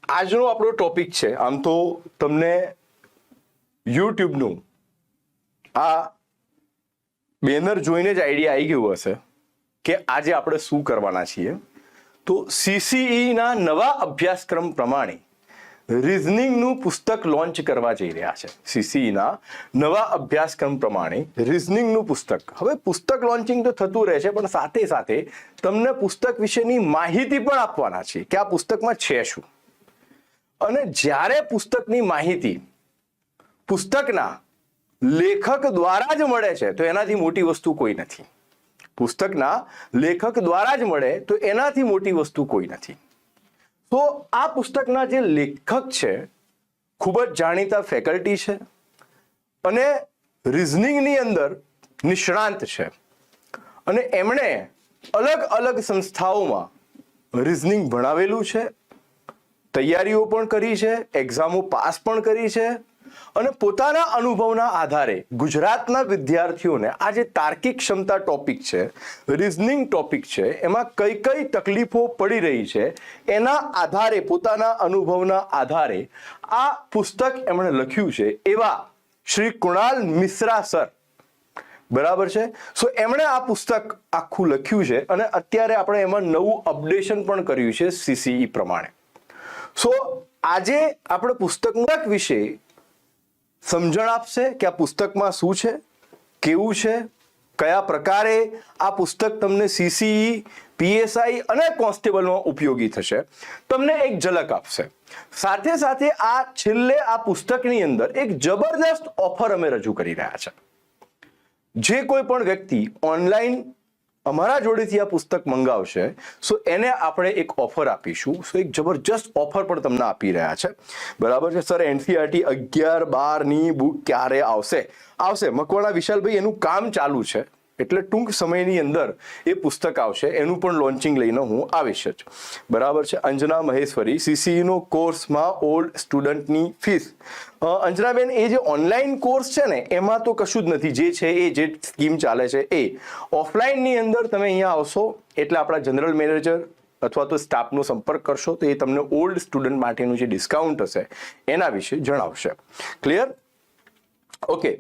આજનો આપણો ટોપિક છે, આમ તો તમને યુટ્યુબનું આ બેનર જોઈને જ આઈડિયા આવી ગયું હશે કે આજે આપણે શું કરવાના છીએ. તો CCE ના નવા અભ્યાસક્રમ પ્રમાણે રિઝનિંગનું પુસ્તક લોન્ચ કરવા જઈ રહ્યા છે. CCE ના નવા અભ્યાસક્રમ પ્રમાણે રિઝનિંગનું પુસ્તક. હવે પુસ્તક લોન્ચિંગ તો થતું રહે છે, પણ સાથે સાથે તમને પુસ્તક વિશેની માહિતી પણ આપવાના છે કે આ પુસ્તકમાં છે શું. અને જ્યારે પુસ્તકની માહિતી પુસ્તકના લેખક દ્વારા જ મળે છે તો એનાથી મોટી વસ્તુ કોઈ નથી. પુસ્તકના લેખક દ્વારા જ મળે તો એનાથી મોટી વસ્તુ કોઈ નથી. તો આ પુસ્તકના જે લેખક છે ખૂબ જ જાણીતા ફેકલ્ટી છે અને રિઝનિંગની અંદર નિષ્ણાંત છે અને એમણે અલગ અલગ સંસ્થાઓમાં રિઝનિંગ ભણાવેલું છે, તૈયારીઓ પણ કરી છે, એક્ઝામો પાસ પણ કરી છે અને પોતાના અનુભવના આધારે ગુજરાતના વિદ્યાર્થીઓને આ જે તાર્કિક ક્ષમતા ટોપિક છે, રિઝનિંગ ટોપિક છે, એમાં કઈ કઈ તકલીફો પડી રહી છે એના આધારે, પોતાના અનુભવના આધારે આ પુસ્તક એમણે લખ્યું છે એવા શ્રી કુણાલ મિશ્રા સર. બરાબર છે. સો એમણે આ પુસ્તક આખું લખ્યું છે અને અત્યારે આપણે એમાં નવું અપડેશન પણ કર્યું છે CCE પ્રમાણે. સો આજે આપણે પુસ્તક વિશે સમજણ આપશે કે આ પુસ્તકમાં શું છે, કેવું છે, કયા પ્રકારે આ પુસ્તક તમને CCE, PSI અને કોન્સ્ટેબલમાં ઉપયોગી થશે, તમને એક ઝલક આપશે. સાથે સાથે આ છેલ્લે આ પુસ્તકની અંદર એક જબરદસ્ત ઓફર અમે રજૂ કરી રહ્યા છે. જે કોઈ પણ વ્યક્તિ ઓનલાઈન અમારા જોડેથી આ પુસ્તક મંગાવશે સો એને આપણે એક ઓફર આપીશું. સો એક જબરજસ્ત ઓફર પણ તમને આપી રહ્યા છે. બરાબર છે સર. NCERT 11-12ની બુક ક્યારે આવશે મકવાણા વિશાલભાઈ, એનું કામ ચાલુ છે એટલે ટૂંક સમયની અંદર એ પુસ્તક આવશે. એનું પણ લોન્ચિંગ લઈને હું આવીશ જ. બરાબર છે. અંજના મહેશ્વરી, CCEનો કોર્સમાં ઓલ્ડ સ્ટુડન્ટની ફીસ. અંજનાબેન, એ જે ઓનલાઈન કોર્સ છે ને એમાં તો કશું જ નથી. જે છે એ જે સ્કીમ ચાલે છે એ ઓફલાઈનની અંદર તમે અહીંયા આવશો એટલે આપણા જનરલ મેનેજર અથવા તો સ્ટાફનો સંપર્ક કરશો તો એ તમને ઓલ્ડ સ્ટુડન્ટ માટેનું જે ડિસ્કાઉન્ટ હશે એના વિશે જણાવશે. ક્લિયર? ઓકે.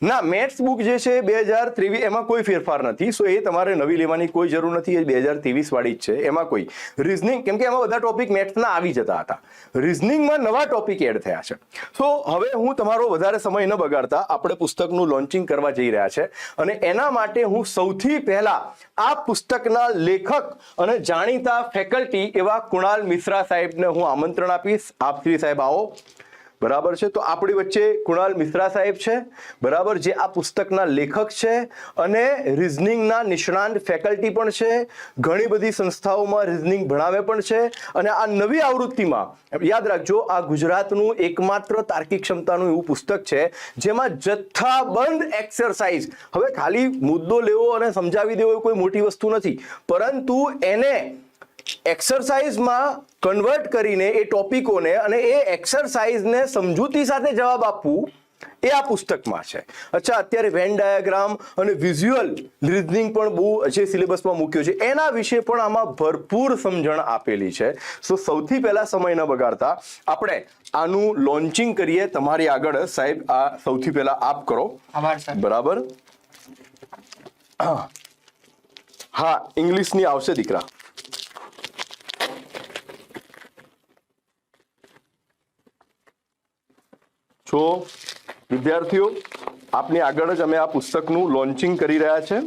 ના, મેથ્સ બુક જે છે 2023 એમાં કોઈ ફેરફાર નથી. સો એ તમારે નવી લેવાની કોઈ જરૂર નથી. એ 2023 વાળી જ છે. એમાં કોઈ રિઝનિંગ, કેમ કે એમાં બધા ટોપિક મેથ્સના આવી જતા હતા, રિઝનિંગમાં નવા ટોપિક એડ થયા છે. સો હવે હું તમારો વધારે સમય ન બગાડતા આપણે પુસ્તકનું લોન્ચિંગ કરવા જઈ રહ્યા છે અને એના માટે હું સૌથી પહેલા આ પુસ્તકના લેખક અને જાણીતા ફેકલ્ટી એવા કુણાલ મિશ્રા સાહેબને હું આમંત્રણ આપીશ. આપ શ્રી સાહેબ આવો. બરાબર છે. તો આપણી વચ્ચે કુણાલ મિશ્રા સાહેબ છે, બરાબર, જે આ પુસ્તકના લેખક છે અને રિઝનિંગના નિષ્ણાંત ફેકલ્ટી પણ છે. ઘણી બધી સંસ્થાઓમાં રિઝનિંગ ભણાવે પણ છે અને આ નવી આવૃત્તિમાં યાદ રાખજો, આ ગુજરાતનું એકમાત્ર તાર્કિક ક્ષમતાનું એવું પુસ્તક છે જેમાં જથ્થાબંધ એક્સરસાઇઝ. હવે ખાલી મુદ્દો લેવો અને સમજાવી દેવો એ કોઈ મોટી વસ્તુ નથી, પરંતુ એને એક્સરસાઇઝમાં કન્વર્ટ કરીને એ ટોપિકોને અને એ એક્સરસાઇઝને સમજૂતી સાથે જવાબ આપવું એ આ પુસ્તકમાં છે. અચ્છા, અત્યારે વેન ડાયાગ્રામ અને વિઝ્યુઅલ રિઝનિંગ પણ બહુ જે સિલેબસમાં મૂક્યો છે એના વિશે પણ આમાં ભરપૂર સમજણ આપેલી છે. સો સૌથી પહેલા સમય ન બગાડતા આપણે આનું લોન્ચિંગ કરીએ. તમારી આગળ સાહેબ આ સૌથી પહેલા આપ કરો. બરાબર. હા, ઇંગ્લિશની આવશે દીકરા. તો વિદ્યાર્થીઓ, આપની આગળ જ અમે આ પુસ્તકનું લોન્ચિંગ કરી રહ્યા છે.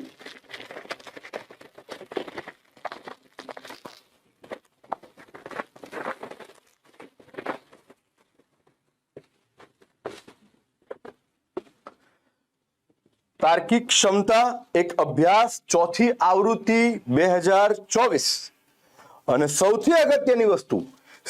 તાર્કિક ક્ષમતા એક અભ્યાસ, ચોથી આવૃત્તિ 2024. અને સૌથી અગત્યની વસ્તુ,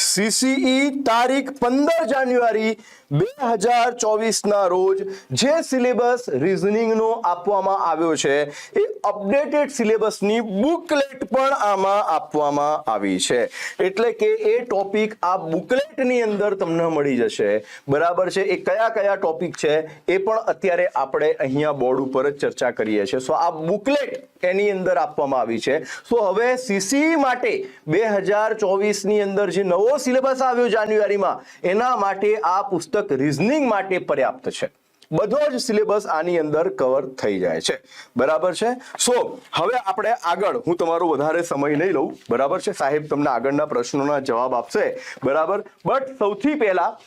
CCE તારીખ 15 જાન્યુઆરી 2024 ના રોજ જે સિલેબસ રિઝનિંગનો આપવામાં આવ્યો છે એ અપડેટેડ સિલેબસની બુકલેટ પણ આમાં આપવામાં આવી છે, એટલે કે એ ટોપિક આ બુકલેટની અંદર તમને મળી જશે, બરાબર છે। એ કયા કયા ટોપિક છે એ પણ અત્યારે આપણે અહીંયા બોર્ડ ઉપર જ ચર્ચા કરીએ છીએ। સો આ બુકલેટ એની અંદર આપવામાં આવી છે। સો હવે સીસી માટે 2024 ની અંદર જે નવો સિલેબસ આવ્યો જાન્યુઆરીમાં, એના માટે આ પુસ્તક રીઝનિંગ માટે પર્યાપ્ત છે। બધો જ સિલેબસ આની અંદર કવર થઈ જાય છે, બરાબર છે। સો હવે આપણે આગળ, હું તમારો વધારે સમય નહીં લઉં, બરાબર છે। સાહેબ તમને આગળના પ્રશ્નોના જવાબ આપશે, બરાબર। બટ સૌથી પહેલા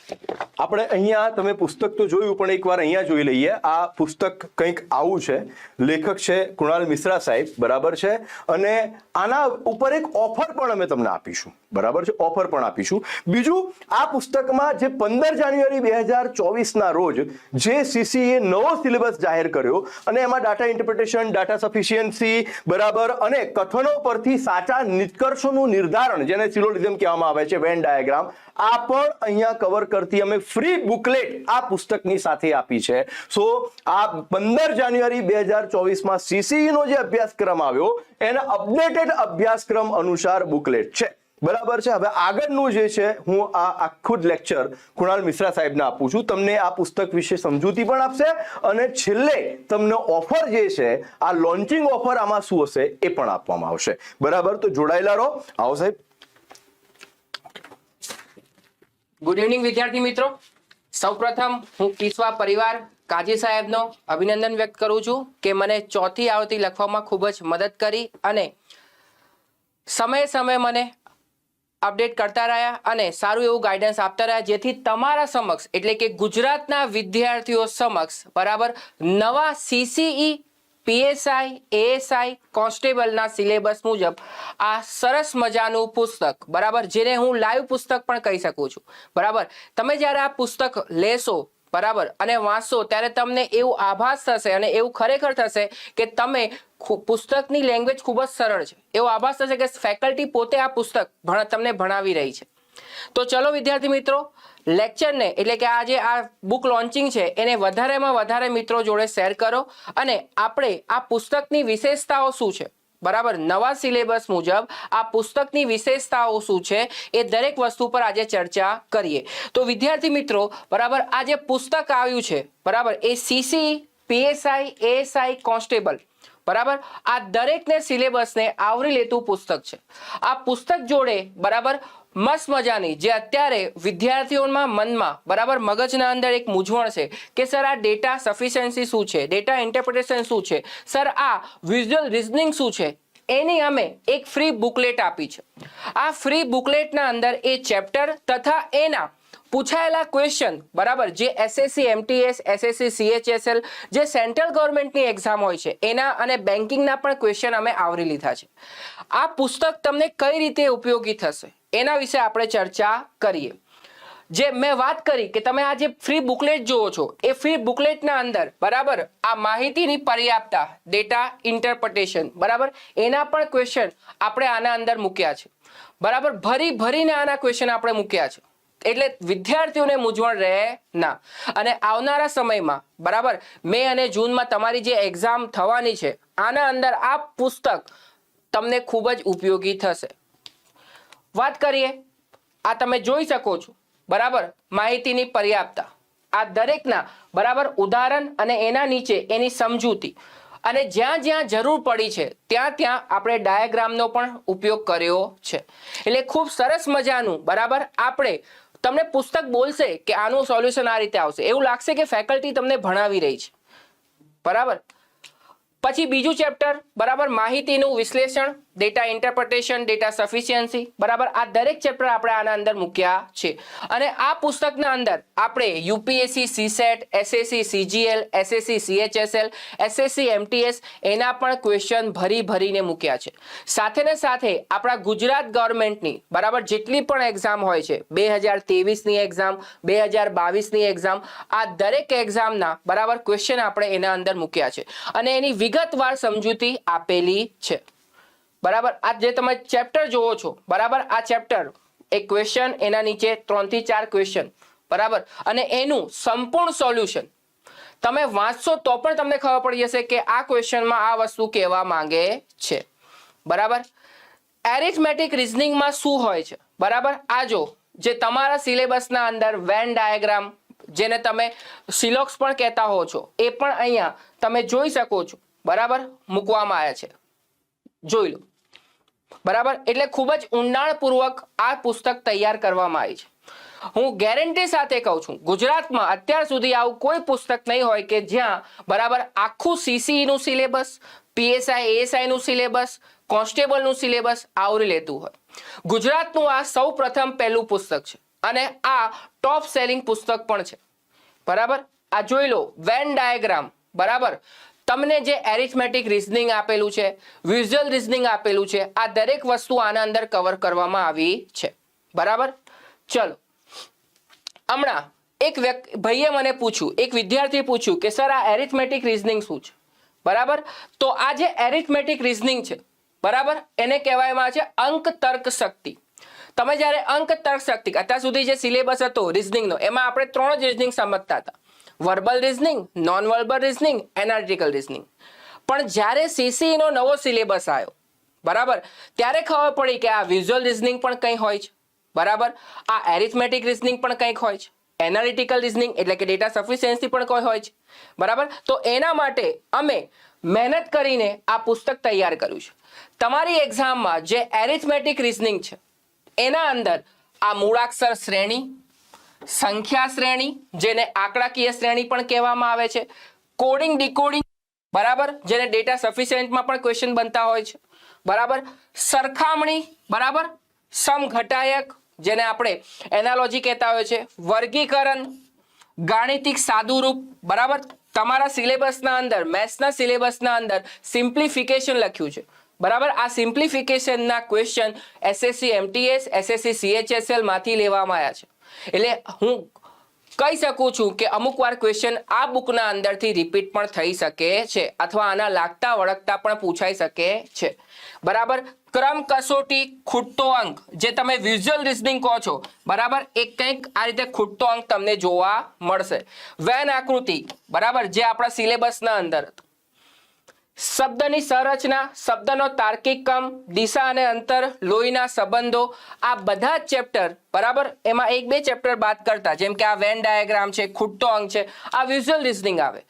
આપણે અહીંયા, તમે પુસ્તક તો જોયું પણ એકવાર અહીંયા જોઈ લઈએ। આ પુસ્તક કંઈક આવું છે, લેખક છે કુણાલ મિશ્રા સાહેબ, બરાબર છે। અને આના ઉપર એક ઓફર પણ અમે તમને આપીશું, બરાબર છે, ઓફર પણ આપીશું। બીજું, આ પુસ્તકમાં જે 15 જાન્યુઆરી 2024 ના રોજ જે સીસીએ નવો સિલેબસ જાહેર કર્યો અને એમાં ડાટા ઇન્ટરપ્રિટેશન, ડાટા સફિશિયન્સી, બરાબર, અને કથનો પરથી સાચા નિષ્કર્ષોનું નિર્ધારણ, જેને સિલોજિઝમ કહેવામાં આવે છે, વેન ડાયાગ્રામ, આ પણ અહીંયા કવર કરતી અમે ફ્રી બુકલેટ આ પુસ્તકની સાથે આપી છે। સો આ 15 જાન્યુઆરી 2024 માં સીસીઈ નો જે અભ્યાસક્રમ આવ્યો એના અપડેટેડ અભ્યાસક્રમ અનુસાર બુકલેટ છે, બરાબર છે। હવે આગળનું જે છે, હું આ આખું જ લેક્ચર કુણાલ મિશ્રા સાહેબને આપું છું, તમને આ પુસ્તક વિશે સમજૂતી પણ આપશે અને છેલ્લે તમને ઓફર જે છે, આ લોન્ચિંગ ઓફર આમાં શું હશે એ પણ આપવામાં આવશે, બરાબર। તો જોડાયેલા રહો। આવો સાહેબ। ગુડ ઇવનિંગ વિદ્યાર્થી મિત્રો, સૌપ્રથમ હું કિસ્વા પરિવાર કાજી સાહેબનો અભિનંદન વ્યક્ત કરું છું કે મને ચોથી આવૃત્તિ લખવામાં ખૂબ જ મદદ કરી અને સમયે સમયે મને અપડેટ કરતા રહ્યા અને સારું એવું ગાઈડન્સ આપતા રહ્યા, જેથી તમારા સમક્ષ એટલે કે ગુજરાતના વિદ્યાર્થીઓ સમક્ષ, બરાબર, નવા સીસીઈ, પીએસઆઈ, એએસઆઈ, કોન્સ્ટેબલના સિલેબસ મુજબ આ સરસ મજાનું પુસ્તક, બરાબર, જેને હું લાઈવ પુસ્તક પણ કહી શકું છું, બરાબર। તમે જ્યારે આ પુસ્તક લેશો, બરાબર, અને વાંચશો ત્યારે તમને એવું આભાસ થશે અને એવું ખરેખર થશે કે તમે પુસ્તકની લેંગ્વેજ ખૂબ જ સરળ છે, એવો આભાસ થશે કે ફેકલ્ટી પોતે આ પુસ્તક તમને ભણાવી રહી છે। તો ચલો વિદ્યાર્થી મિત્રો, લેક્ચરને એટલે કે આ જે આ બુક લોન્ચિંગ છે એને વધારેમાં વધારે મિત્રો જોડે શેર કરો અને આપણે આ પુસ્તકની વિશેષતાઓ શું છે, બરાબર, નવા સિલેબસ મુજબ આ પુસ્તકની વિશેષતાઓ શું છે એ દરેક વસ્તુ પર આજે ચર્ચા કરીએ। તો વિદ્યાર્થી મિત્રો, બરાબર, આ જે પુસ્તક આવ્યું છે, બરાબર, એ સીસી, પીએસઆઈ, એએસઆઈ, કોન્સ્ટેબલ, બરાબર, આ દરેકને સિલેબસને આવરી લેતું પુસ્તક છે। આ પુસ્તક જોડે, બરાબર, મસ્ત મજાની જે અત્યારે વિદ્યાર્થીઓના મનમાં, બરાબર, મગજના અંદર એક મૂંઝવણ છે કે સર આ ડેટા સફિશિયન્સી શું છે, ડેટા ઇન્ટરપ્રિટેશન શું છે, સર આ વિઝ્યુઅલ રિઝનિંગ શું છે, એની અમે એક ફ્રી બુકલેટ આપી છે। આ ફ્રી બુકલેટના અંદર એ ચેપ્ટર તથા એના પૂછાયેલા ક્વેશ્ચન, બરાબર, જે એસએસસી એમટીએસ, એસએસસી સીએચએસએલ, જે સેન્ટ્રલ ગવર્મેન્ટની એક્ઝામ હોય છે એના અને બેન્કિંગના પણ ક્વેશ્ચન અમે આવરી લીધા છે। આ પુસ્તક તમને કઈ રીતે ઉપયોગી થશે એના વિશે આપણે ચર્ચા કરીએ। જે મેં વાત કરી કે તમે આ જે ફ્રી બુકલેટ જોવો છો એ ફ્રી બુકલેટના અંદર, બરાબર, આ માહિતીની પર્યાપ્તતા, ડેટા ઇન્ટરપ્રિટેશન, બરાબર, એના પણ ક્વેશ્ચન આપણે આના અંદર મૂક્યા છે, બરાબર, ભરીને આના ક્વેશ્ચન આપણે મૂક્યા છે, એટલે વિદ્યાર્થીઓને મૂંઝવણ રહે ના। અને આવનારા સમયમાં, બરાબર, મે અને જૂનમાં તમારી જે એક્ઝામ થવાની છે આના અંદર આ પુસ્તક તમને ખૂબ જ ઉપયોગી થશે। વાત કરીએ, આ તમે જોઈ શકો છો, બરાબર, માહિતીની પર્યાપ્તતા, આ દરેકના, બરાબર, ઉદાહરણ અને એના નીચે એની સમજૂતી અને જ્યાં જ્યાં જરૂર પડી છે ત્યાં ત્યાં આપણે ડાયાગ્રામનો પણ ઉપયોગ કર્યો છે। એટલે ખૂબ સરસ મજાનું, બરાબર, આપણે તમને પુસ્તક બોલશે કે આનું સોલ્યુશન આ રીતે આવશે, એવું લાગશે કે ફેકલ્ટી તમને ભણાવી રહી છે, બરાબર। પછી બીજું ચેપ્ટર, બરાબર, માહિતીનું વિશ્લેષણ, ડેટા ઇન્ટરપ્રિટેશન, ડેટા સફિશિયન્સી, બરાબર, આ દરેક ચેપ્ટર આપણે આના અંદર મૂક્યા છે। અને આ પુસ્તકના અંદર આપણે UPSC, CSAT, SSC CGL, SSC CHSL, SSC MTS એના પણ ક્વેશ્ચન ભરીને મૂક્યા છે। સાથે ને સાથે આપણા ગુજરાત ગવર્મેન્ટની, બરાબર, જેટલી પણ એક્ઝામ હોય છે, 2023ની એક્ઝામ, 2022ની એક્ઝામ, આ દરેક એક્ઝામના, બરાબર, ક્વેશ્ચન આપણે એના અંદર મૂક્યા છે અને એની વિગતવાર સમજૂતી આપેલી છે, બરાબર। આ જે તમે ચેપ્ટર જોવો છો, બરાબર, આ ચેપ્ટર એક ક્વેશ્ચન, એના નીચે 3 થી 4 ક્વેશ્ચન, બરાબર, અને એનું સંપૂર્ણ સોલ્યુશન તમે વાંચશો તો પણ તમને ખબર પડી જશે કે આ ક્વેશ્ચનમાં આ વસ્તુ કહેવા માંગે છે. બરાબર, એરિથમેટિક રિઝનિંગમાં શું હોય છે? બરાબર, આ જો જે તમારા સિલેબસના અંદર વેન ડાયાગ્રામ, જેને તમે સિલોક્સ પણ કહેતા હો છો, એ પણ અહીંયા તમે જોઈ શકો છો. બરાબર, મૂકવામાં આવ્યા છે, જોઈ લો. બરાબર, એટલે ખૂબ જ ઊંડાણપૂર્વક આ પુસ્તક તૈયાર કરવામાં આવી છે. હું ગેરંટી સાથે કહું છું, ગુજરાતમાં અત્યાર સુધી આવું કોઈ પુસ્તક નહીં હોય કે જ્યાં બરાબર આખું સીસીઈ નું સિલેબસ, પીએસઆઈ એએસઆઈ નું સિલેબસ, કોન્સ્ટેબલ નું સિલેબસ આવરી લેતું હોય. ગુજરાતનું આ સૌ પ્રથમ પહેલું પુસ્તક છે અને આ ટોપ સેલિંગ પુસ્તક પણ છે. બરાબર, આ જોઈ લો વેન ડાયાગ્રામ. બરાબર, તમને જે એરિથમેટિક રિઝનિંગ આપેલું છે, વિઝ્યુઅલ રિઝનિંગ આપેલું છે, આ દરેક વસ્તુ આના અંદર કવર કરવામાં આવી છે. બરાબર, ચલો. હમણાં એક ભાઈએ મને પૂછ્યું, એક વિદ્યાર્થીએ પૂછ્યું કે સર આ એરિથમેટિક રિઝનિંગ શું છે? બરાબર, તો આ જે એરિથમેટિક રિઝનિંગ છે, બરાબર, એને કહેવામાં છે અંક તર્ક શક્તિ. તમે જ્યારે અંક તર્ક શક્તિ, અત્યાર સુધી જે સિલેબસ હતો રિઝનિંગનો, એમાં આપણે 3 જ રિઝનિંગ સમજતા હતા: verbal reasoning, non verbal reasoning, analytical reasoning. પણ જ્યારે સીસીઈ નો નવો સિલેબસ આવ્યો, બરાબર, ત્યારે ખબર પડી કે આ વિઝ્યુઅલ રિઝનિંગ પણ કંઈ હોય છે. બરાબર, આ એરિથમેટિક રિઝનિંગ પણ કંઈક હોય છે, એનાલિટિકલ રિઝનિંગ એટલે કે ડેટા સફિશિયન્સી પણ કોઈ હોય છે. બરાબર, તો એના માટે અમે મહેનત કરીને આ પુસ્તક તૈયાર કર્યું છે. તમારી એક્ઝામમાં જે એરિથમેટિક રિઝનિંગ છે એના અંદર આ મૂળાક્ષર શ્રેણી, સંખ્યા શ્રેણી, જેને આંકડાકીય શ્રેણી પણ કહેવામાં આવે છે, કોડિંગ ડીકોડિંગ, બરાબર, જેને ડેટા સફિશિયન્ટમાં પણ ક્વેશ્ચન બનતા હોય છે. બરાબર, સરખામણી, બરાબર, સમઘટાયક, જેને આપણે એનાલોજી કહેતા હોય છે, વર્ગીકરણ, ગાણિતિક સાદુરૂપ. બરાબર, તમારા સિલેબસના અંદર, મેથ્સના સિલેબસના અંદર સિમ્પ્લિફિકેશન લખ્યું છે. બરાબર, આ સિમ્પ્લિફિકેશનના question SSC MTS, SSC CHSL માંથી લેવામાં આવ્યા છે. એટલે હું કહી શકું છું કે અમુક વાર ક્વેશ્ચન આ બુકના અંદરથી રિપીટ પણ થઈ શકે છે અથવા આના લાગતા વળગતા પણ પૂછાઈ શકે છે. બરાબર, ક્રમ કસોટી, ખૂટતો અંક, જે તમે વિઝ્યુઅલ રિઝનિંગ કહો છો, બરાબર, એ કંઈક આ રીતે ખૂટતો અંક તમને જોવા મળશે. વેન આકૃતિ, બરાબર, જે આપણા સિલેબસના અંદર હતું. શબ્દની સંરચના, શબ્દનો તાર્કિક ક્રમ, દિશા અને અંતર, લોહીના સંબંધો, આ બધા જ ચેપ્ટર, બરાબર, એમાં 1-2 ચેપ્ટર બાદ કરતા, જેમ કે આ વેન ડાયાગ્રામ છે, ખૂટતો અંક છે, આ વિઝ્યુઅલ રિઝનિંગ આવે.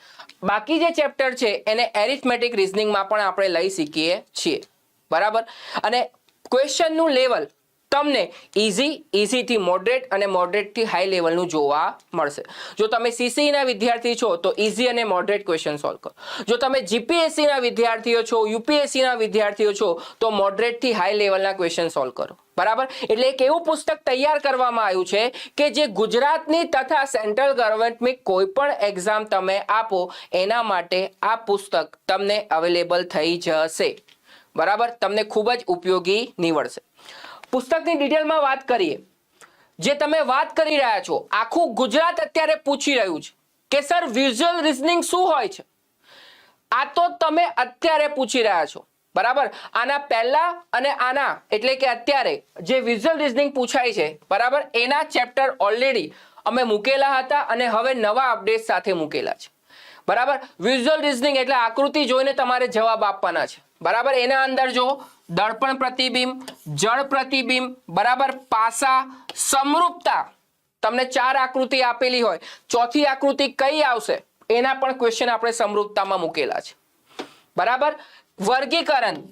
બાકી જે ચેપ્ટર છે એને એરિથમેટિક રિઝનિંગમાં પણ આપણે લઈ શકીએ છીએ. બરાબર, અને ક્વેશ્ચનનું લેવલ તમને ઇઝી થી મોડરેટ અને મોડરેટ થી હાઈ લેવલનું જોવા મળશે. જો તમે સીસીઈ ના વિદ્યાર્થી છો તો ઇઝી અને મોડરેટ ક્વેશ્ચન સોલ્વ કરો. જો તમે જીપીએસસી ના વિદ્યાર્થીઓ છો, યુપીએસસી ના વિદ્યાર્થીઓ છો, તો મોડરેટ થી હાઈ લેવલના ક્વેશ્ચન સોલ્વ કરો. બરાબર, એટલે એક એવું પુસ્તક તૈયાર કરવામાં આવ્યું છે કે જે ગુજરાતની તથા સેન્ટ્રલ ગવર્મેન્ટની કોઈ પણ એક્ઝામ તમે આપો એના માટે આ પુસ્તક તમને અવેલેબલ થઈ જશે. બરાબર, તમને ખૂબ જ ઉપયોગી નીવડશે. પુસ્તકની ડિટેલમાં વાત કરીએ. જે તમે વાત કરી રહ્યા છો, આખું ગુજરાત અત્યારે પૂછી રહ્યું છે કે સર વિઝ્યુઅલ રિઝનિંગ શું હોય છે. આ તો તમે અત્યારે પૂછી રહ્યા છો. બરાબર, આના પહેલા અને આના એટલે કે અત્યારે જે વિઝ્યુઅલ રિઝનિંગ પૂછાય છે, બરાબર, એના ચેપ્ટર ઓલરેડી અમે મૂકેલા હતા અને હવે નવા અપડેટ સાથે મૂકેલા છે. બરાબર, વિઝ્યુઅલ રિઝનિંગ એટલે આકૃતિ જોઈને તમારે જવાબ આપવાના છે. બરાબર, એના અંદર જો દર્પણ પ્રતિબિંબ, જળ પ્રતિબિંબ, બરાબર, પાસા, સમરૂપતા, તમને 4 આકૃતિ આપેલી હોય, ચોથી આકૃતિ કઈ આવશે એના પણ ક્વેશ્ચન આપણે સમરૂપતામાં મૂકેલા છે. બરાબર, વર્ગીકરણ,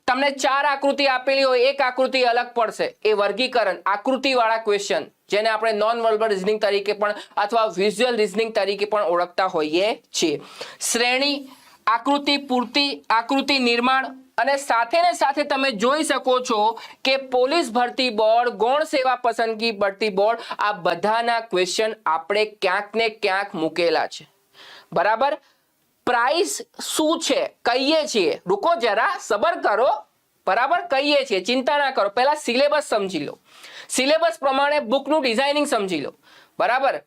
તમને 4 આકૃતિ આપેલી હોય, એક આકૃતિ અલગ પડશે, એ વર્ગીકરણ આકૃતિ વાળા ક્વેશ્ચન, જેને આપણે નોન વર્બલ રિઝનિંગ તરીકે પણ અથવા વિઝ્યુઅલ રિઝનિંગ તરીકે પણ ઓળખતા હોઈએ છીએ. શ્રેણી, આકૃતિ પૂર્તિ, આકૃતિ નિર્માણ, અને સાથે ને સાથે તમે જોઈ શકો છો કે પોલીસ ભરતી બોર્ડ, ગૌણ સેવા પસંદગી ભરતી બોર્ડ, આ બધાના ક્વેશ્ચન આપણે ક્યાંક ને ક્યાંક મૂકેલા છે. બરાબર, પ્રાઇસ શું છે કહીએ છીએ, રૂકો જરા, સબર કરો. બરાબર, કહીએ છીએ, ચિંતા ના કરો, પહેલા સિલેબસ સમજી લો, સિલેબસ પ્રમાણે બુકનું ડિઝાઇનિંગ સમજી લો. બરાબર,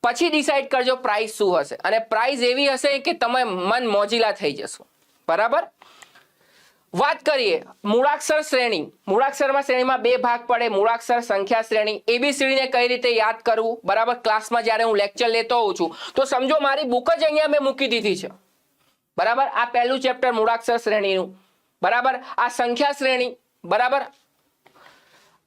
પછી ડિસાઈડ કરજો પ્રાઇસ શું હશે, અને પ્રાઇસ એવી હશે કે તમે મન મોજીલા થઈ જશો. બરાબર, વાત કરીએ મૂળાક્ષર શ્રેણીમાં બે ભાગ પડે, મૂળાક્ષર સંખ્યા શ્રેણી. ABCD ને કઈ રીતે યાદ કરવું, બરાબર, ક્લાસમાં જ્યારે હું લેક્ચર લેતો હોઉં છું તો સમજો મારી બુક જ અહીંયા મેં મૂકી દીધી છે, બરાબર. આ પહેલું ચેપ્ટર મૂળાક્ષર શ્રેણીનું, બરાબર. આ સંખ્યા શ્રેણી, બરાબર.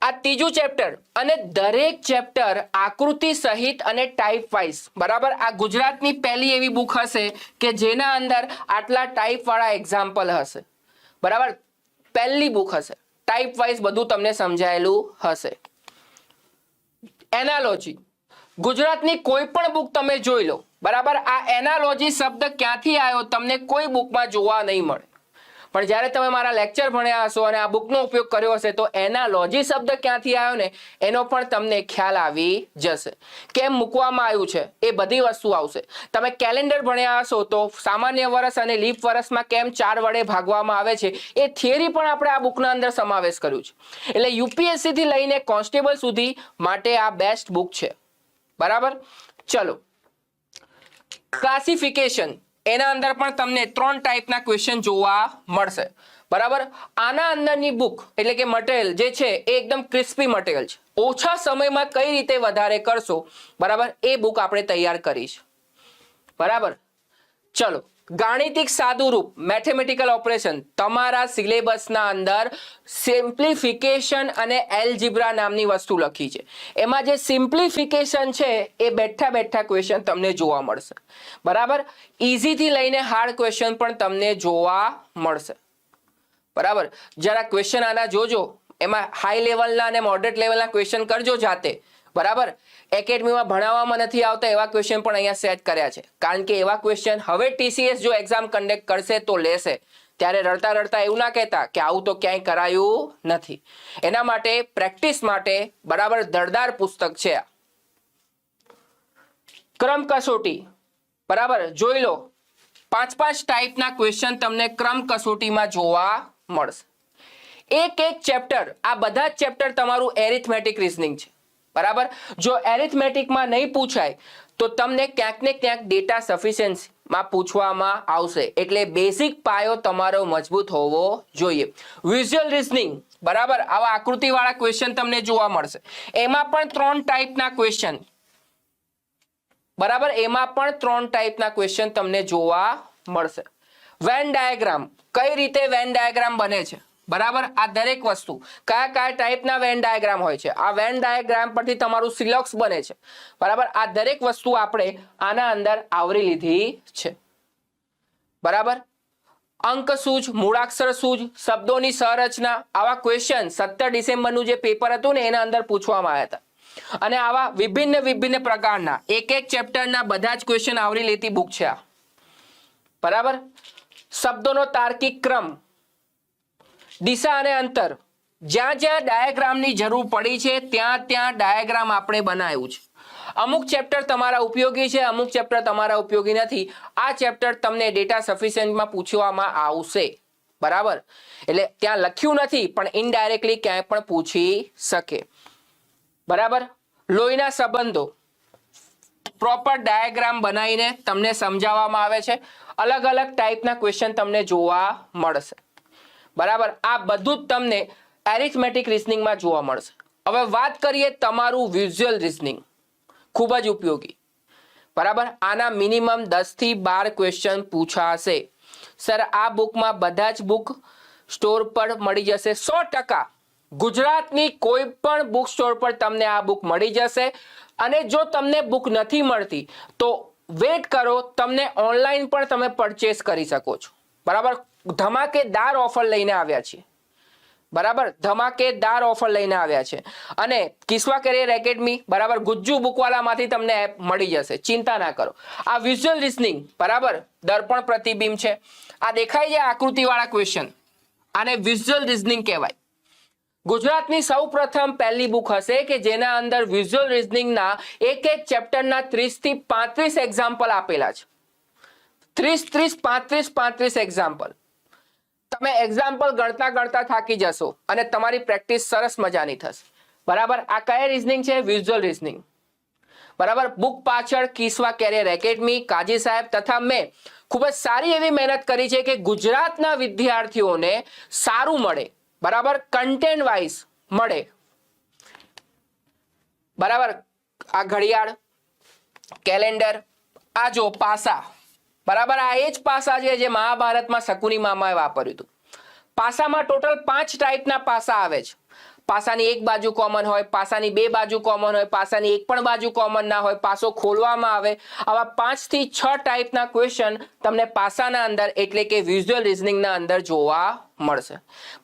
આ ત્રીજું ચેપ્ટર, અને દરેક ચેપ્ટર આકૃતિ સહિત અને ટાઈપ વાઇઝ, બરાબર. આ ગુજરાતની પહેલી એવી બુક હશે કે જેના અંદર આટલા ટાઈપ વાળા એક્ઝામ્પલ હશે, બરાબર. પહેલી બુક હશે, ટાઈપ વાઇઝ બધું તમને સમજાયેલું હશે. એનાલોજી, ગુજરાતની કોઈ પણ બુક તમે જોઈ લો, બરાબર. આ એનાલોજી શબ્દ ક્યાંથી આવ્યો તમને કોઈ બુકમાં જોવા નહીં મળે, પણ જ્યારે તમે મારા લેક્ચર ભણ્યા હશો અને આ બુકનો ઉપયોગ કર્યો હશે તો એનાલોજી શબ્દ ક્યાંથી આવ્યો ને એનો પણ તમને ખ્યાલ આવી જશે. કેમ મૂકવામાં આવ્યું છે એ બધી વસ્તુ આવશે. તમે કેલેન્ડર ભણ્યા હશો તો સામાન્ય વર્ષ અને લીપ વર્ષમાં કેમ 4 વડે ભાગવામાં આવે છે એ થિયરી પણ આપણે આ બુકના અંદર સમાવેશ કર્યું છે. એટલે યુપીએસસી થી લઈને કોન્સ્ટેબલ સુધી માટે આ બેસ્ટ બુક છે, બરાબર. ચલો, ક્લાસિફિકેશન, એના અંદર પણ તમને 3 ટાઈપના ક્વેશ્ચન જોવા મળશે, બરાબર. આના અંદરની બુક એટલે કે મટીરિયલ જે છે એ એકદમ ક્રિસ્પી મટીરિયલ છે. ઓછા સમયમાં કઈ રીતે વધારે કરશો, બરાબર, એ બુક આપણે તૈયાર કરી છે, બરાબર. ચલો, ગાણિતિક સાદું રૂપ, મેથેમેટિકલ ઓપરેશન, તમારા સિલેબસના અંદર સિમ્પ્લિફિકેશન અને એલ્જિબ્રા નામની વસ્તુ લખી છે. એમાં જે સિમ્પ્લિફિકેશન છે એ બેઠા બેઠા ક્વેશ્ચન તમને જોવા મળશે, બરાબર. ઇઝીથી લઈને હાર્ડ ક્વેશ્ચન પણ તમને જોવા મળશે, બરાબર. જરા ક્વેશ્ચન આના જોજો, એમાં હાઈ લેવલના અને મોડરેટ લેવલના ક્વેશ્ચન કરજો જાતે, બરાબર. એકેડમીમાં ભણાવવામાં નથી આવતા એવા ક્વેશ્ચન પણ અહીંયા સેટ કર્યા છે, કારણ કે એવા ક્વેશ્ચન હવે TCS જો એક્ઝામ કન્ડક્ટ કરશે તો લેશે, ત્યારે રડતા રડતા એવું ના કહેતા કે આવું તો ક્યાંય કરાયું નથી. એના માટે પ્રેક્ટિસ માટે બરાબર દળદાર પુસ્તક છે આ. ક્રમ કસોટી, બરાબર, જોઈ લો 5 ટાઈપના ક્વેશ્ચન તમને ક્રમ કસોટીમાં જોવા મળશે. એક ચેપ્ટર, આ બધા જ ચેપ્ટર તમારું એરિથમેટિક રીઝનિંગ છે, બરાબર. જો એરિથમેટિકમાં નહીં પૂછાય તો તમને ક્યાંક ને ક્યાંક ડેટા સફિશિયન્સીમાં પૂછવામાં આવશે, એટલે બેઝિક પાયો તમારો મજબૂત હોવો જોઈએ. વિઝ્યુઅલ રીઝનિંગ, બરાબર, આવા આકૃતિવાળા ક્વેશ્ચન તમને જોવા મળશે. એમાં પણ 3 ટાઈપના ક્વેશ્ચન, બરાબર, એમાં પણ 3 ટાઈપના ક્વેશ્ચન તમને જોવા મળશે. વેન ડાયાગ્રામ, કઈ રીતે વેન ડાયાગ્રામ બને છે, બરાબર. આ દરેક વસ્તુ કયા ટાઈપના વેન ડાયાગ્રામ હોય છે, આ વેન ડાયાગ્રામ પરથી તમારું સિલોક્સ બને છે, બરાબર. આ દરેક વસ્તુ આપણે આના અંદર આવરી લીધી છે, બરાબર. અંક સૂઝ, મૂળાક્ષર સૂઝ, શબ્દોની સંરચના, આવા ક્વેશ્ચન 17 ડિસેમ્બરનું જે પેપર હતું ને એના અંદર પૂછવામાં આવ્યા હતા. અને આવા વિભિન્ન પ્રકારના એક ચેપ્ટરના બધા જ ક્વેશ્ચન આવરી લેતી બુક છે આ, બરાબર. શબ્દોનો તાર્કિક ક્રમ, દિશા અને અંતર, જ્યાં જ્યાં ડાયાગ્રામની જરૂર પડી છે ત્યાં ડાયાગ્રામ આપણે બનાવ્યું છે. અમુક ચેપ્ટર તમારા ઉપયોગી છે, અમુક ચેપ્ટર તમારા ઉપયોગી નથી. આ ચેપ્ટર તમને ડેટા સફિશિયન્ટમાં પૂછવામાં આવશે, બરાબર. એટલે ત્યાં લખ્યું નથી પણ ઇનડાયરેક્ટલી ક્યાંય પણ પૂછી શકે, બરાબર. લોહીના સંબંધો, પ્રોપર ડાયાગ્રામ બનાવીને તમને સમજાવવામાં આવે છે. અલગ અલગ ટાઈપના ક્વેશ્ચન તમને જોવા મળશે, બરાબર. આ બધું જ તમને એરિથમેટિક રીઝનિંગમાં જોવા મળશે. હવે વાત કરીએ તમારું વિઝ્યુઅલ રીઝનિંગ, ખૂબ જ ઉપયોગી, બરાબર. આના મિનિમમ 10 થી 12 ક્વેશ્ચન પૂછાશે. સર આ બુકમાં બધા જ બુક સ્ટોર પર મળી જશે? 100%. ગુજરાતની કોઈ પણ બુક સ્ટોર પર તમને આ બુક મળી જશે. અને જો તમને બુક નથી મળતી તો વેટ કરો, તમને ઓનલાઈન પણ તમે પરચેસ કરી શકો છો, બરાબર. ધમાકેદાર ઓફર લઈને આવ્યા છીએ, બરાબર. ધમાકેદાર ઓફર લઈને આવ્યા છે. અને કિસ્વા કરિયર એકેડમી, બરાબર, ગુજ્જુ બુકવાલામાંથી તમને એપ મળી જશે, ચિંતા ના કરો. આ વિઝ્યુઅલ રીઝનિંગ, બરાબર, દર્પણ પ્રતિબિંબ છે. આ દેખાય છે આકૃતિવાળા ક્વેશ્ચન, આને વિઝ્યુઅલ રીઝનિંગ કહેવાય. ગુજરાતની સૌપ્રથમ પહેલી બુક હશે કે જેના અંદર વિઝ્યુઅલ રીઝનિંગના એક ચેપ્ટરના 30 થી 35 એક્ઝામ્પલ આપેલા છે. 35 એક્ઝામ્પલ. તમે એક્ઝામ્પલ ગણતા થાકી જશો અને તમારી પ્રેક્ટિસ સરસ મજાની થશે, બરાબર. આ કયા રીઝનિંગ છે? વિઝ્યુઅલ રીઝનિંગ, બરાબર. બુક પાછળ કિસ્વા કેરિયર એકેડમી, કાજી સાહેબ તથા મેં ખૂબ જ સારી એવી મહેનત કરી છે કે ગુજરાતના વિદ્યાર્થીઓને સારું મળે, બરાબર, કન્ટેન્ટ વાઇઝ મળે, બરાબર. આ ઘડિયાળ, કેલેન્ડર, આ જો પાસા, બરાબર, આ એ જ પાસા છે જે મહાભારતમાં શકુની મામાએ વાપર્યું હતું. પાસામાં ટોટલ 5 ટાઈપના પાસા આવે છે. પાસાની એક બાજુ કોમન હોય, પાસાની 2 બાજુ કોમન હોય, પાસાની એક પણ બાજુ કોમન ના હોય, પાસો ખોલવામાં આવે. આવા 5 થી 6 ટાઈપના ક્વેશ્ચન તમને પાસાના અંદર એટલે કે વિઝ્યુઅલ રિઝનિંગના અંદર જોવા મળશે,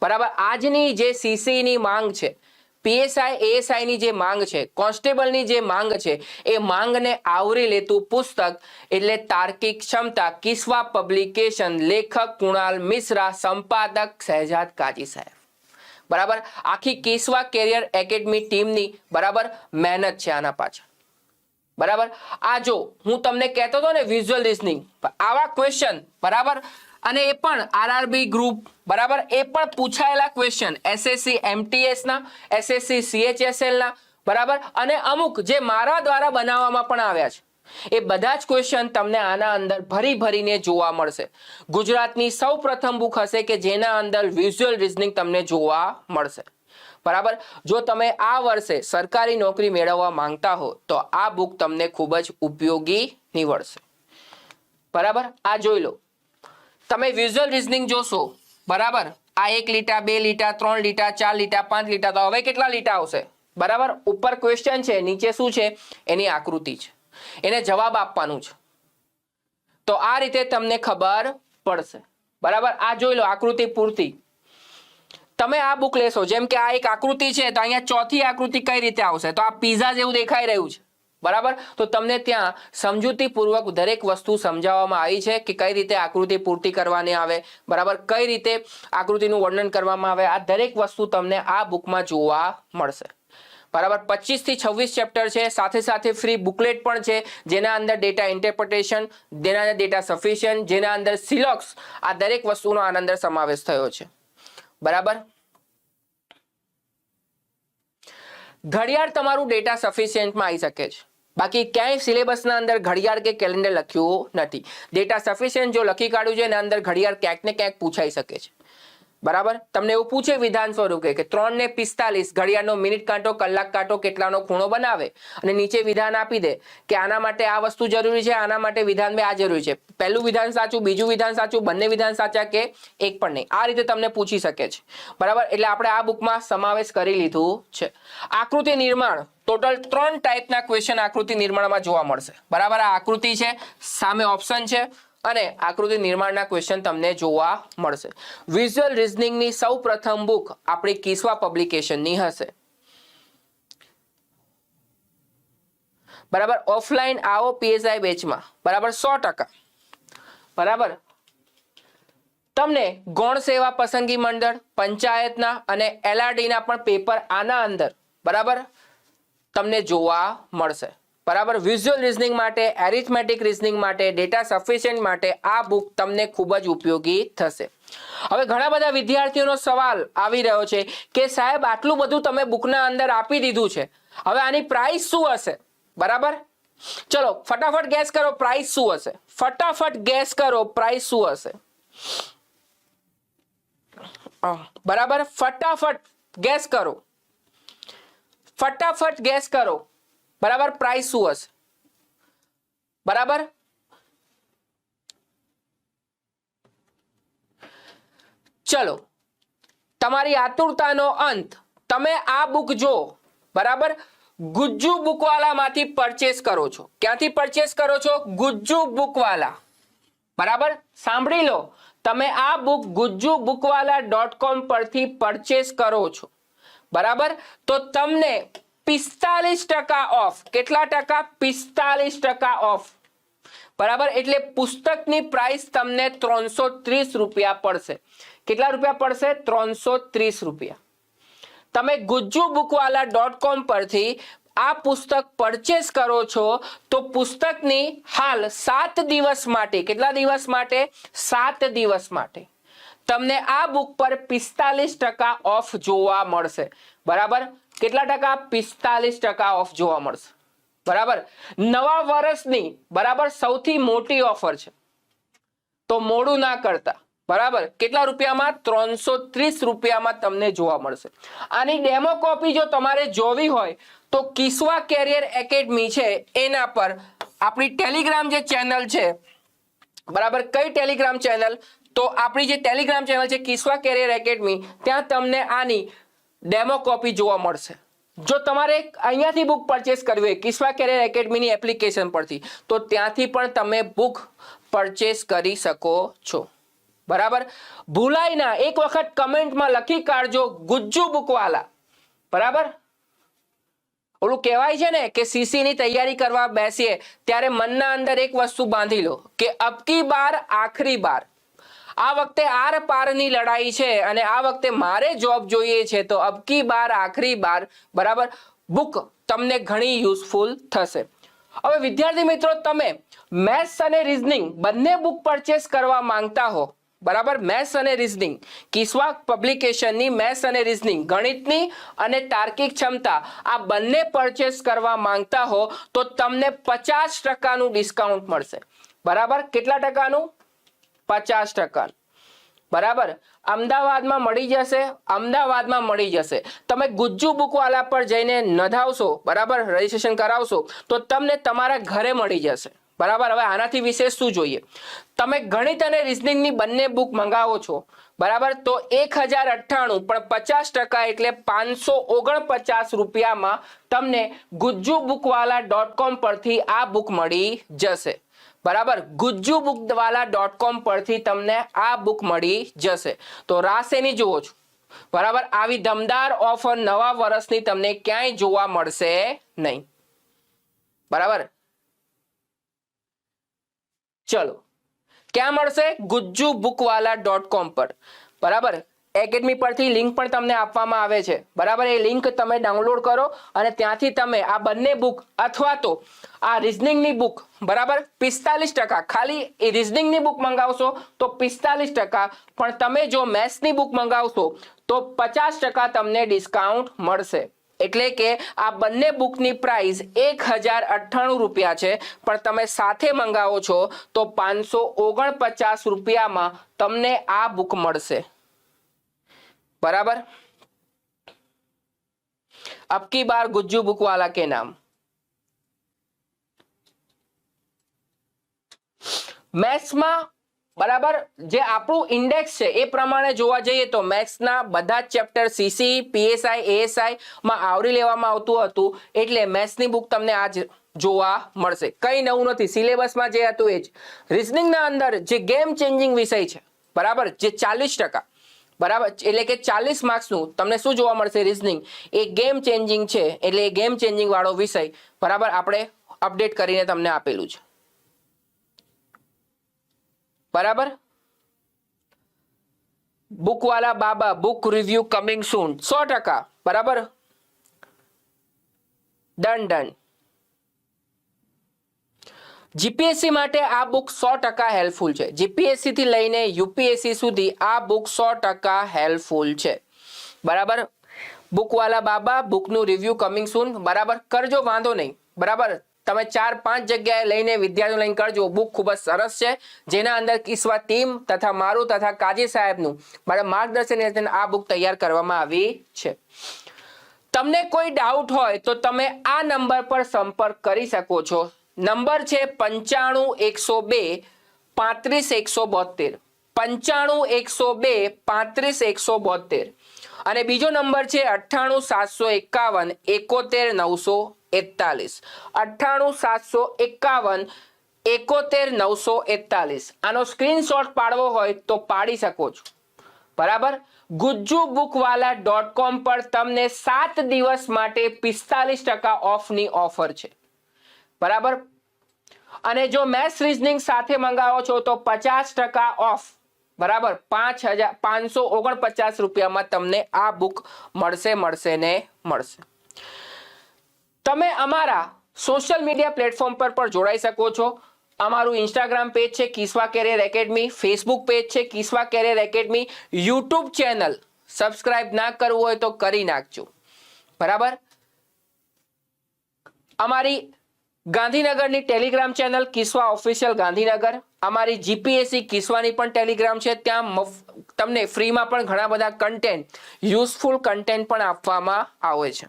બરાબર. આજની જે સીસીની માંગ છે, પીએસઆઈ એએસઆઈની જે માંગ છે, કોન્સ્ટેબલની જે માંગ છે, એ માંગને આવરી લેતું પુસ્તક એટલે તાર્કિક ક્ષમતા, કિસ્વા પબ્લિકેશન, લેખક કુણાલ મિશ્રા, સંપાદક શહેજાદ કાજી સાહેબ, બરાબર. આખી કિસ્વા કેરિયર એકેડમી ટીમની, બરાબર, મહેનત છે આના પાછળ, બરાબર. આ જો હું તમને કહેતો હતો ને વિઝ્યુઅલ રિઝનિંગ, આવા ક્વેશ્ચન, બરાબર, અને એ પણ આરઆરબી ગ્રુપ, બરાબર, એ પણ પૂછાયેલા ક્વેશ્ચન એસએસસી એમટીએસ ના, એસએસસી સીએચએસએલ ના, બરાબર, અને અમુક જે મારા દ્વારા બનાવવામાં પણ આવ્યા છે, એ બધા જ ક્વેશ્ચન તમને આના અંદર ભરી ભરીને જોવા મળશે. ગુજરાતની સૌપ્રથમ બુક હશે કે જેના અંદર વિઝ્યુઅલ રિઝનિંગ તમને જોવા મળશે, બરાબર. જો તમે આ વર્ષે સરકારી નોકરી મેળવવા માંગતા હો તો આ બુક તમને ખૂબ જ ઉપયોગી નીવડશે, બરાબર. આ જોઈ લો, તમે વિઝ્યુઅલ રિઝનિંગ જોશો, બરાબર. આ 1 લીટા, 2 લીટા, 3 લીટા, 4 લીટા, 5 લીટા, તો હવે કેટલા લીટા આવશે, બરાબર. ઉપર ક્વેશ્ચન છે, નીચે શું છે, એની આકૃતિ છે, એને જવાબ આપવાનું છે. તો આ રીતે તમને ખબર પડશે, બરાબર. આ જોઈ લો આકૃતિ પૂરતી. તમે આ બુક લેશો, જેમ કે આ એક આકૃતિ છે, તો અહીંયા ચોથી આકૃતિ કઈ રીતે આવશે, તો આ પીઝા જેવું દેખાઈ રહ્યું છે, બરાબર. તો તમને ત્યાં સમજૂતીપૂર્વક દરેક વસ્તુ સમજાવવામાં આવી છે કે કઈ રીતે આકૃતિ પૂર્તિ કરવાની આવે, બરાબર, કઈ રીતે આકૃતિનું વર્ણન કરવામાં આવે. આ દરેક વસ્તુ તમને આ બુકમાં જોવા મળશે, બરાબર. 25 થી 26 ચેપ્ટર છે, સાથે સાથે ફ્રી બુકલેટ પણ છે જેના અંદર ડેટા ઇન્ટરપ્રિટેશન, જેના અંદર ડેટા સફિશિયન્ટ, જેના અંદર સિલોક્સ, આ દરેક વસ્તુનો આના અંદર સમાવેશ થયો છે, બરાબર. ઘડિયાળ તમારું ડેટા સફિશિયન્ટમાં આવી શકે છે, બાકી ક્યાંય સિલેબસના અંદર ઘડિયાળ કે કેલેન્ડર લખ્યું નથી. ડેટા સફિશિયન્ટ જો લખી કાઢ્યું છે એના અંદર ઘડિયાળ ક્યાંક ને ક્યાંક પૂછાઈ શકે છે, બરાબર. તમને એવું પૂછે વિધાન સ્વરૂપે કે 3 ને 45 ઘડિયાળનો મિનિટ કાંટો, કલાક કાંટો કેટલાનો ખૂણો બનાવે, અને નીચે વિધાન આપી દે કે આના માટે આ વસ્તુ જરૂરી છે, આના માટે વિધાન આ જરૂરી છે. પહેલું વિધાન સાચું, બીજું વિધાન સાચું, બંને વિધાન સાચા કે એક પણ નહીં, આ રીતે તમને પૂછી શકે છે, બરાબર. એટલે આપણે આ બુકમાં સમાવેશ કરી લીધું છે. આકૃતિ નિર્માણ, ટોટલ 3 ટાઈપના ક્વેશ્ચન આકૃતિ નિર્માણમાં જોવા મળશે, બરાબર. આ આકૃતિ છે, સામે ઓપ્શન છે, અને આકૃતિ નિર્માણના ક્વેશ્ચન તમને જોવા મળશે. વિઝ્યુઅલ રિઝનિંગની સૌ પ્રથમ બુક આપણી કિસ્વા પબ્લિકેશનની હશે, બરાબર. ઓફલાઈન આવો પીએસઆઈ બેચમાં, બરાબર, 100%, બરાબર. તમને ગૌણ સેવા પસંદગી મંડળ, પંચાયતના અને એલઆરડીના પણ પેપર આના અંદર, બરાબર, તમને જોવા મળશે, બરાબર. વિઝ્યુઅલ રિઝનિંગ માટે, એરિથમેટિક રિઝનિંગ માટે, ડેટા સફિશિયન્ટ માટે આ બુક તમને ખૂબ જ ઉપયોગી થશે. હવે ઘણા બધા વિદ્યાર્થીઓનો સવાલ આવી રહ્યો છે કે સાહેબ આટલું બધું તમે બુકના અંદર આપી દીધું છે, હવે આની પ્રાઇસ શું હશે, બરાબર. ચલો ફટાફટ ગેસ કરો પ્રાઇસ શું હશે, ફટાફટ ગેસ કરો પ્રાઇસ શું હશે, બરાબર. ફટાફટ ગેસ કરો, ફટાફટ ગેસ કરો, બરાબર. પ્રાઇસ શું હશે, બરાબર. ચલો તમારી આતુરતાનો અંત, તમે આ બુક જો, બરાબર, ગુજ્જુ બુકવાલામાંથી પરચેસ કરો છો. ક્યાંથી પરચેસ કરો છો? ગુજ્જુ બુકવાલા, બરાબર. સાંભળી લો, તમે આ બુક ગુજ્જુ બુકવાલા.com પરથી પરચેસ કરો છો, બરાબર, તો તમને 45% ઓફ. કેટલા ટકા? 45% ઓફ, બરાબર. એટલે પુસ્તકની પ્રાઇસ તમને 330 રૂપિયા પડશે. કેટલા રૂપિયા પડશે? 330 રૂપિયા. તમે ગુજ્જુ બુકવાલા.com પરથી આ પુસ્તક પરચેસ કરો છો તો પુસ્તકની હાલ 7 દિવસ માટે, કેટલા દિવસ માટે? 7 દિવસ માટે તમને આ બુક પર 45% ઓફ જોવા મળશે, બરાબર. કેટલા ટકા? 45% ઓફ જોવા મળશે, બરાબર, નવા વર્ષની બરાબર સૌથી મોટી ઓફર છે, તો મોડું ના કરતા બરાબર કેટલા રૂપિયામાં? 330 રૂપિયામાં તમને જોવા મળશે. આની ડેમો કોપી જો તમારે જોવી હોય તો કિસ્વા કેરિયર એકેડમી છે એના પર આપણી ટેલિગ્રામ જે ચેનલ છે બરાબર, કઈ ટેલિગ્રામ ચેનલ? તો આપણી જે ટેલિગ્રામ ચેનલ છે કિસ્વા કેરિયર એકેડમી, ત્યાં તમને આની ડેમો કોપી જોવા મળશે. જો તમારે અહીંયાથી બુક પરચેસ કરવી હોય કિસ્વા કેરિયર એકેડમીની એપ્લિકેશન પરથી, તો ત્યાંથી પણ તમે બુક પરચેસ કરી શકો છો. બરાબર, ભૂલાય ના, એક વખત કમેન્ટમાં લખી કાઢજો ગુજ્જુ બુકવાલા. બરાબર, ઓલું કહેવાય છે ને કે સીસી ની તૈયારી કરવા બેસીએ ત્યારે મનના અંદર એક વસ્તુ બાંધી લો કે અબકી બાર આખરી બાર, આ વખતે આર પારની લડાઈ છે અને આ વખતે મારે જોબ જોઈએ છે, તો અબકી બાર આખરી બાર. બરાબર, બુક તમને ઘણી યુઝફુલ થશે. હવે વિદ્યાર્થી મિત્રો, તમે મેથ્સ અને રીઝનિંગ બંને બુક પરચેસ કરવા માંગતા હો, બરાબર, મેથ્સ અને રીઝનિંગ, કિસ્વા પબ્લિકેશનની મેથ્સ અને રીઝનિંગ, ગણિતની અને તાર્કિક ક્ષમતા, આ બંને પરચેસ કરવા માંગતા હો તો તમને 50% ડિસ્કાઉન્ટ મળશે. બરાબર, કેટલા ટકાનું? 50%. બરાબર, અમદાવાદમાં મળી જશે, અમદાવાદમાં મળી જશે. તમે ગુજ્જુ બુકવાલા પર જઈને નોંધાવશો, બરાબર, રજીસ્ટ્રેશન કરાવશો તો તમને તમારા ઘરે મળી જશે. બરાબર, હવે આનાથી વિશેષ શું જોઈએ? તમે ગણિત અને રીઝનિંગની બંને બુક મંગાવો છો, બરાબર, તો 1098 પણ 50% એટલે 549 રૂપિયામાં તમને gujjubookwala.com પરથી આ બુક મળી જશે. બરાબર, gujjubookwala.com પરથી તમને આ બુક મળી જશે. તો રાહ એની જુઓ છો, બરાબર, આવી દમદાર ઓફર નવા વર્ષની તમને ક્યાંય જોવા મળશે નહીં. બરાબર, ચલો, ક્યાં મળશે? gujjubookwala.com પર. બરાબર, એકેડમી પરથી લિંક પણ તમને આપવામાં આવે છે. બરાબર, એ લિંક તમે ડાઉનલોડ કરો અને ત્યાંથી તમે આ બંને બુક અથવા તો આ રીઝનિંગની બુક, બરાબર, 45% ખાલી એ રીઝનિંગની બુક મંગાવશો તો 45%, પણ તમે જો મેથ્સની બુક મંગાવશો તો 50% તમને ડિસ્કાઉન્ટ મળશે. એટલે કે આ બંને બુકની પ્રાઇસ 1098 રૂપિયા છે, પણ તમે સાથે મંગાવો છો તો 549 રૂપિયામાં તમને આ બુક મળશે. बराबर, अब की बार गुज्जू बुकवाला के नाम. मैथ्स में बराबर जे આપણું ઇન્ડેક્સ છે એ પ્રમાણે જોવા જઈએ તો મેથ્સના બધા જ ચેપ્ટર સીસી, પીએસઆઈ, એએસઆઈ માં આવરી લેવામાં આવતું હતું, એટલે મેથ્સની બુક તમને આજ જોવા મળશે. કઈ નવું નથી, સિલેબસમાં જે હતું એ જ. રીઝનિંગના અંદર જે ગેમ ચેન્જિંગ વિષય છે, બરાબર, જે 40%, બરાબર, એટલે કે 40 માર્ક્સનું તમને શું જોવા મળશે? રીઝનિંગ એ ગેમ ચેન્જિંગ છે, એટલે એ ગેમ ચેન્જિંગ વાળો વિષય, બરાબર, આપણે અપડેટ કરીને તમને આપેલું છે. બરાબર, બુકવાલા બાબા બુક રિવ્યુ કમિંગ સૂન 100%. બરાબર, ડન. જીપીએસસી માટે આ બુક 100% હેલ્પફુલ છે. જીપીએસસી થી લઈને યુપીએસસી સુધી આ બુક 100% હેલ્પફુલ છે. બરાબર, બુકવાલા બાબા બુકનું રિવ્યુ કમિંગ સૂન, બરાબર, કરજો, વાંધો નહીં. બરાબર, તમે 4-5 જગ્યાએ લઈને વિદ્યાર્થીઓ લઈને કરજો. બુક ખૂબ જ સરસ છે, જેના અંદર કિસ્વા ટીમ તથા મારું તથા કાજી સાહેબનું માર્ગદર્શન હેઠળ આ બુક તૈયાર કરવામાં આવી છે. તમને કોઈ ડાઉટ હોય તો તમે આ નંબર પર સંપર્ક કરી શકો છો. નંબર છે 95 102 35 172, 95 102 35 172, અને બીજો નંબર છે 98 751 71 941, 98 751 71 941. આનો સ્ક્રીનશોટ પાડવો હોય તો પાડી શકો છો. બરાબર, gujjubookwala.com પર તમને 7 દિવસ માટે 45% ઓફની ઓફર છે. બરાબર, અને જો મેથ્સ રીઝનિંગ સાથે મંગાવો છો તો 50% ઓફ. બરાબર, 5,549 રૂપિયામાં તમને આ બુક મળશે. તમે અમારા સોશિયલ મીડિયા પ્લેટફોર્મ પર પણ જોડાઈ શકો છો. અમારું ઇન્સ્ટાગ્રામ પેજ છે Kiswa career academy, Facebook page છે Kiswa career academy, YouTube channel subscribe ના કરવું હોય તો કરી નાખજો. બરાબર, અમારી ગાંધીનગરની Telegram channel Kiswa official Gandhinagar, અમારી જીપીએસસી કિસ્વાની પણ ટેલિગ્રામ છે. ત્યાં તમને ફ્રીમાં પણ ઘણા બધા કન્ટેન્ટ, યુઝફુલ કન્ટેન્ટ પણ આપવામાં આવે છે.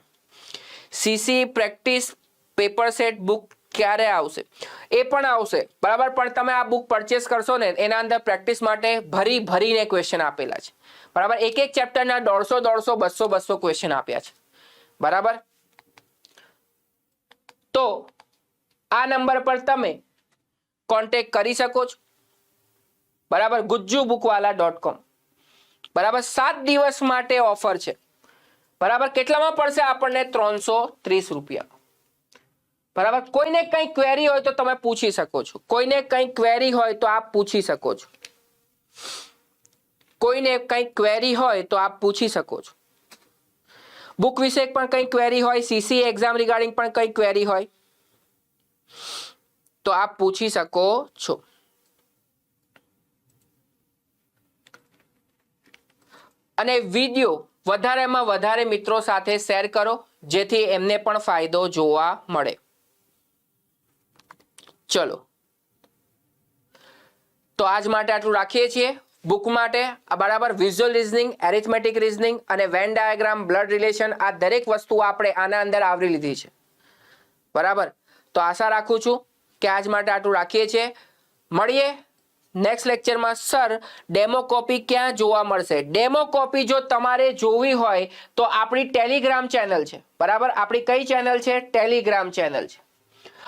CC practice paper set book ક્યારે આવશે? એ પણ આવશે, બરાબર. પણ તમે આ બુક પરચેસ કરશો ને, એના અંદર પ્રેક્ટિસ માટે ભરીને ક્વેશ્ચન આપેલા છે, બરાબર. એક ચેપ્ટરના 150, 200 ક્વેશ્ચન આપ્યા છે, બરાબર. તો આ નંબર પર તમે કોન્ટેક્ટ કરી શકો છો, બરાબર. gujjubookwala.com, બરાબર. 7 દિવસ માટે ઓફર છે, બરાબર. કેટલામાં પડશે આપણને? 330 રૂપિયા, બરાબર. કોઈને કંઈ ક્વેરી હોય તો તમે પૂછી શકો છો. કોઈને કંઈ ક્વેરી હોય તો આપ પૂછી શકો છો. કોઈને કંઈ ક્વેરી હોય તો આપ પૂછી શકો છો. બુક વિશે પણ કંઈ ક્વેરી હોય, સીસી એક્ઝામ રિગાર્ડિંગ પણ કંઈ ક્વેરી હોય તો આપ પૂછી શકો છો. અને વિડીયો વધારેમાં વધારે મિત્રો સાથે શેર કરો, જેથી એમને પણ ફાયદો જોવા મળે. ચલો, તો આજ માટે આટલું રાખીએ છીએ. બુક માટે બરાબર વિઝ્યુઅલ રિઝનિંગ, એરિથમેટિક રિઝનિંગ અને વેન ડાયાગ્રામ, બ્લડ રિલેશન, આ દરેક વસ્તુ આપણે આના અંદર આવરી લીધી છે, બરાબર. તો આશા રાખું છું કે આજ માટે આટલું રાખીએ છીએ. મળીએ નેક્સ્ટ લેક્ચરમાં. સર, ડેમો કોપી ક્યાં જોવા મળશે? ડેમો કોપી જો તમારે જોવી હોય તો આપણી ટેલિગ્રામ ચેનલ છે, બરાબર. આપણી કઈ ચેનલ છે? ટેલિગ્રામ ચેનલ છે.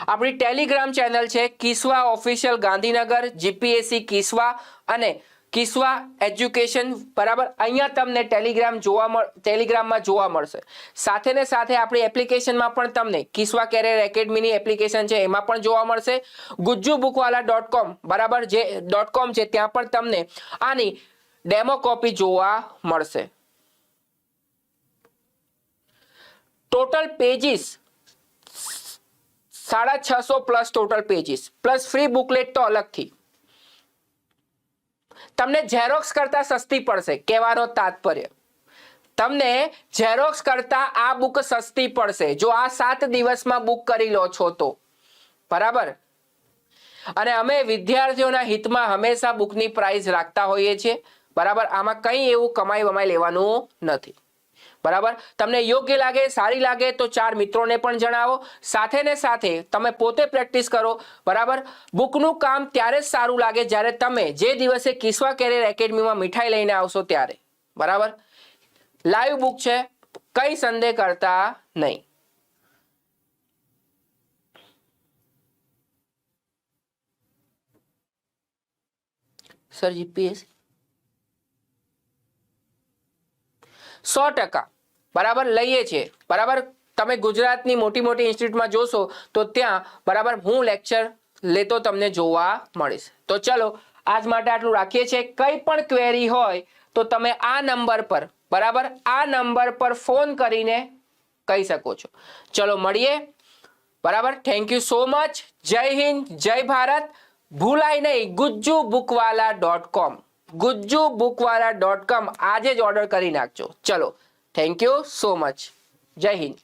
આપણી ટેલિગ્રામ ચેનલ છે કિસ્વા ઓફિશિયલ ગાંધીનગર, જીપીએસસી કિસ્વા અને કિસ્વા એજ્યુકેશન, બરાબર. અહીંયા તમને ટેલિગ્રામમાં જોવા મળશે. સાથે ને સાથે આપણી એપ્લિકેશનમાં પણ તમને કિસ્વા કેરિયર એકેડમીની એપ્લિકેશન છે, એમાં પણ જોવા મળશે. gujjubookwala.com, બરાબર, જે .com છે, ત્યાં પણ તમને આની ડેમો કોપી જોવા મળશે. Total pages 650+ total pages, plus free booklet તો અલગથી. તમને ઝેરોક્સ કરતા સસ્તી પડશે, કહેવાનો તાત્પર્ય તમને ઝેરોક્સ કરતા આ બુક સસ્તી પડશે જો આ 7 દિવસમાં બુક કરી લો છો તો, બરાબર. અને અમે વિદ્યાર્થીઓના હિતમાં હંમેશા બુકની પ્રાઇસ રાખતા હોઈએ છીએ, બરાબર. આમાં કંઈ એવું કમાઈ લેવાનું નથી, બરાબર. તમને યોગ્ય લાગે, સારી લાગે તો 4 મિત્રોને પણ જણાવો. સાથે ને સાથે તમે પોતે પ્રેક્ટિસ કરો, બરાબર. બુકનું કામ ત્યારે જ સારું લાગે જ્યારે તમે જે દિવસે કિસ્વા કેરિયર એકેડમીમાં મીઠાઈ લઈને આવશો ત્યારે, બરાબર. લાઈવ બુક છે, કઈ સંદેહ કરતા નહીં. સર, જીપીએસ 100%, બરાબર, લઈએ છીએ, બરાબર. તમે ગુજરાતની મોટી ઇન્સ્ટિટ્યૂટમાં જોશો તો ત્યાં, બરાબર, હું લેક્ચર લેતો તમને જોવા મળીશ. તો ચલો, આજ માટે આટલું રાખીએ છીએ. કંઈ પણ ક્વેરી હોય તો તમે આ નંબર પર, બરાબર, આ નંબર પર ફોન કરીને કહી શકો છો. ચલો મળીએ, બરાબર. Thank you so much. જય હિન્દ, જય ભારત. ભૂલાય નહીં gujjubookwala.com, gujjubookwala.com આજે જ ઓર્ડર કરી નાખજો. ચલો, થેન્ક યુ સો મચ. જય હિન્દ.